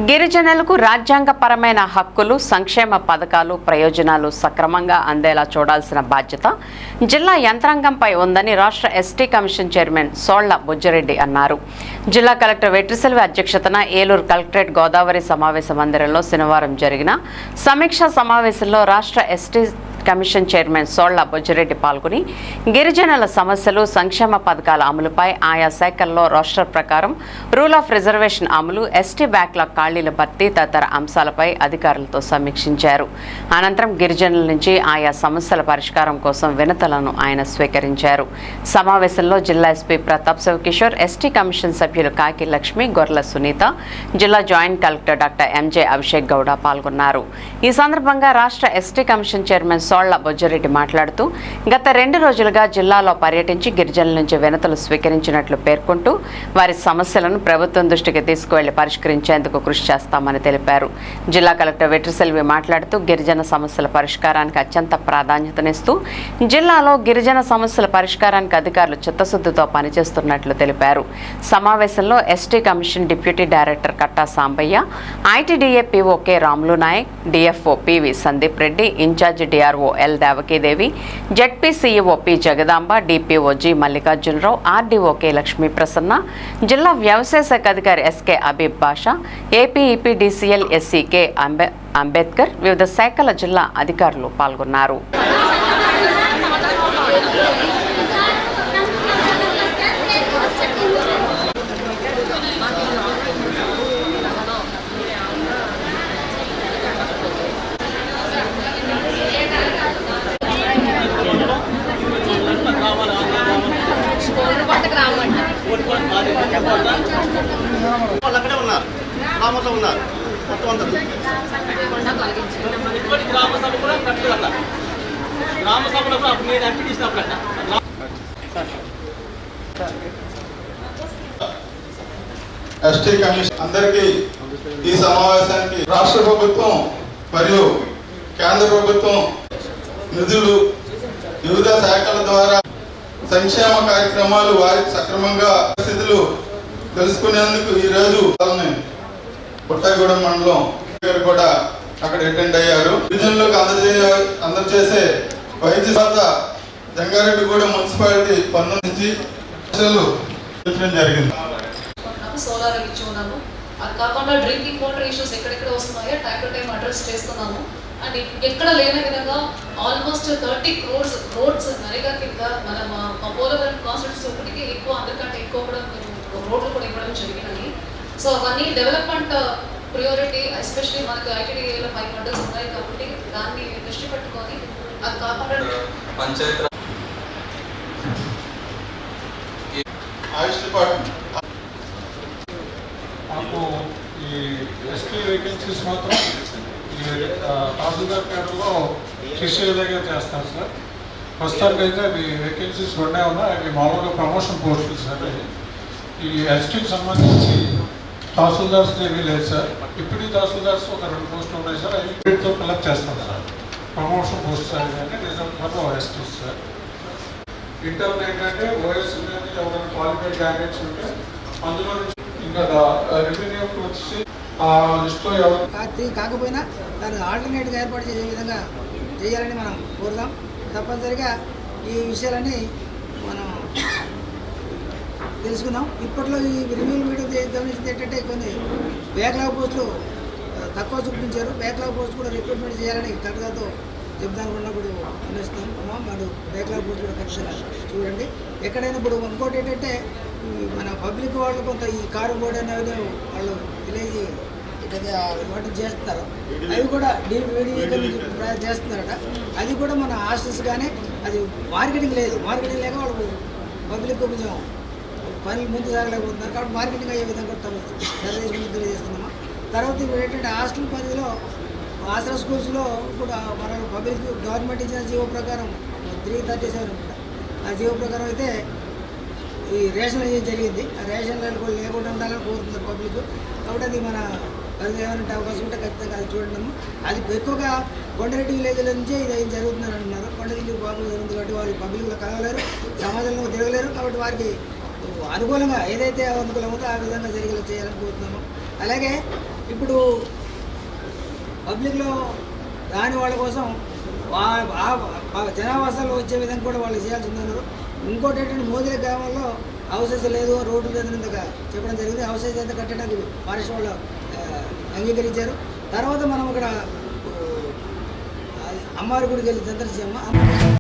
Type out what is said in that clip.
గిరిజనులకు రాజ్యాంగపరమైన హక్కులు, సంక్షేమ పథకాలు, ప్రయోజనాలు సక్రమంగా అందేలా చూడాల్సిన బాధ్యత జిల్లా యంత్రాంగంపై ఉందని రాష్ట్ర ST commission chairman Solla Bujjireddy అన్నారు. జిల్లా కలెక్టర్ వెట్రిసెల్వి అధ్యక్షతన ఏలూరు కలెక్టరేట్ గోదావరి సమావేశ మందిరంలో శనివారం జరిగిన సమీక్షా సమావేశంలో రాష్ట్ర ST commission chairman Solla Bujjireddy పాల్గొని గిరిజనుల సమస్యలు, సంక్షేమ పథకాల అమలుపై ఆయా శాఖల్లో రోస్టర్ ప్రకారం రూల్ ఆఫ్ రిజర్వేషన్ అమలు, ఎస్టీ బ్యాక్లాగ్ ఖాళీల భర్తీ తదితర అంశాలపై అధికారులతో సమీక్షించారు. అనంతరం గిరిజనుల నుంచి ఆయా సమస్యల పరిష్కారం కోసం వినతులను ఆయన స్వీకరించారు. సమావేశంలో జిల్లా SP Pratap Shivakishore, ST commission సభ్యులు కాకి లక్ష్మి, గొర్రెల సునీత, జిల్లా joint collector doctor MJ Abhishek Gowda పాల్గొన్నారు. ఈ సందర్భంగా రాష్ట్ర ST commission chairman Solla Bujjireddy మాట్లాడుతూ గత 2 రోజులుగా జిల్లాలో పర్యటించి గిరిజనుల నుంచి వినతులు స్వీకరించినట్లు పేర్కొంటూ వారి సమస్యలను ప్రభుత్వం దృష్టికి తీసుకువెళ్లి పరిష్కరించేందుకు కృషి చేస్తామని తెలిపారు. జిల్లా కలెక్టర్ వెట్రిసెల్వి మాట్లాడుతూ గిరిజన సమస్యల పరిష్కారానికి అత్యంత ప్రాధాన్యతనిస్తూ జిల్లాలో గిరిజన సమస్యల పరిష్కారానికి అధికారులు చిత్తశుద్ధితో పనిచేస్తున్నట్లు తెలిపారు. సమావేశంలో ST commission deputy director Katta Sambaiah, ITDA PO K Ramulu Naik, DFO PV Sandeep Reddy, incharge DRO L Devakidevi, ZP CEO P Jagadamba, DPO G Mallikarjunarao, RDO K Lakshmi Prasanna, జిల్లా వ్యవసాయ శాఖ అధికారి SK Abeeb Basha, AP EPDCL SE K Ambedkar, వివిధ శాఖల జిల్లా అధికారులు పాల్గొన్నారు. ఎస్టీ కమిషన్ అందరికీ ఈ సమావేశానికి రాష్ట్ర ప్రభుత్వం మరియు కేంద్ర ప్రభుత్వం నిధులు వివిధ శాఖల ద్వారా సంక్షేమ కార్యక్రమాలు వారికి సక్రమంగా స్థితులు తెలుసుకునేందుకు ఈ రోజు పుట్టగూడెం మండలం కూడా అక్కడ అటెండ్ అయ్యారు. గిరిజనులకు అందజేసే వైద్య శాఖ జంగారెడ్డిగూడెం మున్సిపాలిటీ 19 నుంచి జరిగింది. సోలార్ ఇచ్చి ఉన్నాము. అది కాకుండా డ్రింకింగ్ వాటర్ ఇష్యూస్ ఎక్కడెక్కడ వస్తున్నాయో టైం టు టైం అడ్రస్ చేస్తున్నాము. అండ్ ఎక్కడ లేని విధంగా ఆల్మోస్ట్ 30 crores రోడ్స్ నరేగా కింద మన పోలవరం కాన్స్టిట్యూన్సీ ఒకటికి ఎక్కువ, అందరికంటే ఎక్కువ కూడా రోడ్లు కూడా ఇవ్వడం జరిగినాయి. సో అవన్నీ డెవలప్మెంట్ ప్రియారిటీ, ఎస్పెషల్లీ మనకు ఐటీడీఏలో 5 మండల్స్ ఉన్నాయి కాబట్టి దాన్ని దృష్టి పెట్టుకొని అది కాకుండా పంచాయత్ ఆయుష్ డిపార్ట్మెంట్ మాకు ఈ ఎస్టీ వేకెన్సీస్ మాత్రం ఈ తహసీల్దార్ కేంద్రంలో తీసేలాగా చేస్తారు సార్. ప్రస్తుతానికి అయితే అవి వేకెన్సీస్ ఉన్నాయి. అవి మామూలుగా ప్రమోషన్ పోస్టులు సార్. ఈ ఎస్టీకి సంబంధించి తహసీల్దార్స్ ఏమీ లేదు సార్. ఇప్పుడు తహసీల్దార్స్ ఒక 2 పోస్టులు ఉన్నాయి సార్. అవి వీటితో ఫిల్అప్ చేస్తాం సార్. ప్రమోషన్ పోస్ట్ సార్ అంటే రిజర్వ్ ఫర్ ఎస్టీస్ సార్. ఇంటర్న్ ఏంటంటే ఓఎస్ ఎవరైనా క్వాలిఫైడ్ క్యాండిడేట్స్ ఉంటే అందులో నుంచి ఇంకా రెవెన్యూకి వచ్చి ఆ లిస్ట్లో ఎవరు కాకపోయినా దాన్ని ఆల్టర్నేట్గా ఏర్పాటు చేసే విధంగా చేయాలని మనం కోరుదాం. తప్పనిసరిగా ఈ విషయాలన్నీ మనం తెలుసుకుందాం. ఇప్పట్లో ఈ రివ్యూ మీటింగ్ గమనించింది ఏంటంటే కొన్ని బ్యాక్లాగ్ పోస్టులు తక్కువ చూపించారు. బ్యాక్లాగ్ పోస్ట్ కూడా రిక్రూట్మెంట్ చేయాలని కరెక్ట్గాతో చెప్తానుకున్నప్పుడు అనిస్తాం. మరి బ్యాక్లాగ్ పోస్ట్ కూడా ఖచ్చితంగా చూడండి. ఎక్కడైనా ఇప్పుడు ఇంకోటి ఏంటంటే మన పబ్లిక్ వాళ్ళు కొంత ఈ కారు బోర్డు అనేవి వాళ్ళు విలేజ్ వాటిని చేస్తున్నారు. అవి కూడా చేస్తున్నారట. అది కూడా మన హాస్టల్స్ కానీ అది మార్కెటింగ్ లేదు. మార్కెటింగ్ లేక వాళ్ళు పబ్లిక్ కొంచెం పనులు ముందు సాగలేకపోతున్నారు. కాబట్టి మార్కెటింగ్ అయ్యే విధంగా తెలియజేస్తున్నాము. తర్వాత ఇప్పుడు ఏంటంటే హాస్టల్ పరిధిలో ఆశ్రమ స్కూల్స్లో కూడా మన పబ్లిక్ గవర్నమెంట్ ఇచ్చిన జీవో ప్రకారం 337 ఉంటుంది. ఆ జీవో ప్రకారం అయితే ఈ రేషన్ అయ్యే జరిగింది. ఆ రేషన్ కూడా లేకుండా ఉండాలని కోరుతున్నారు పబ్లిక్. కాబట్టి అది మన పరిధి ఏమైనా అవకాశం ఉంటే ఖచ్చితంగా అది చూడడం. అది ఎక్కువగా కొండరెడ్డి విలేజ్ల నుంచే ఇది ఏం జరుగుతుందని అంటున్నారు. కొండరెడ్డి బాబు జరుగుతుంది కాబట్టి వాళ్ళు పబ్లిక్లో కలగలేరు, సమాజంలో తిరగలేరు. కాబట్టి వారికి అనుకూలంగా ఏదైతే అనుకూలం ఉందో ఆ విధంగా జరిగేలా చేయాలని కోరుతున్నాము. అలాగే ఇప్పుడు పబ్లిక్లో రాని వాళ్ళ కోసం జనావాసాలు వచ్చే విధంగా కూడా వాళ్ళు చేయాల్సి ఉన్నారు. ఇంకోటి ఏంటంటే మోదీ గ్రామంలో హౌసెస్ లేదు, రోడ్డు లేదు చెప్పడం జరిగింది. హౌసెస్ అయితే కట్టడానికి ఫారెస్ట్ వాళ్ళు అంగీకరించారు. తర్వాత మనం ఇక్కడ అమ్మవారి గుడికి వెళ్ళి సందర్శించాము.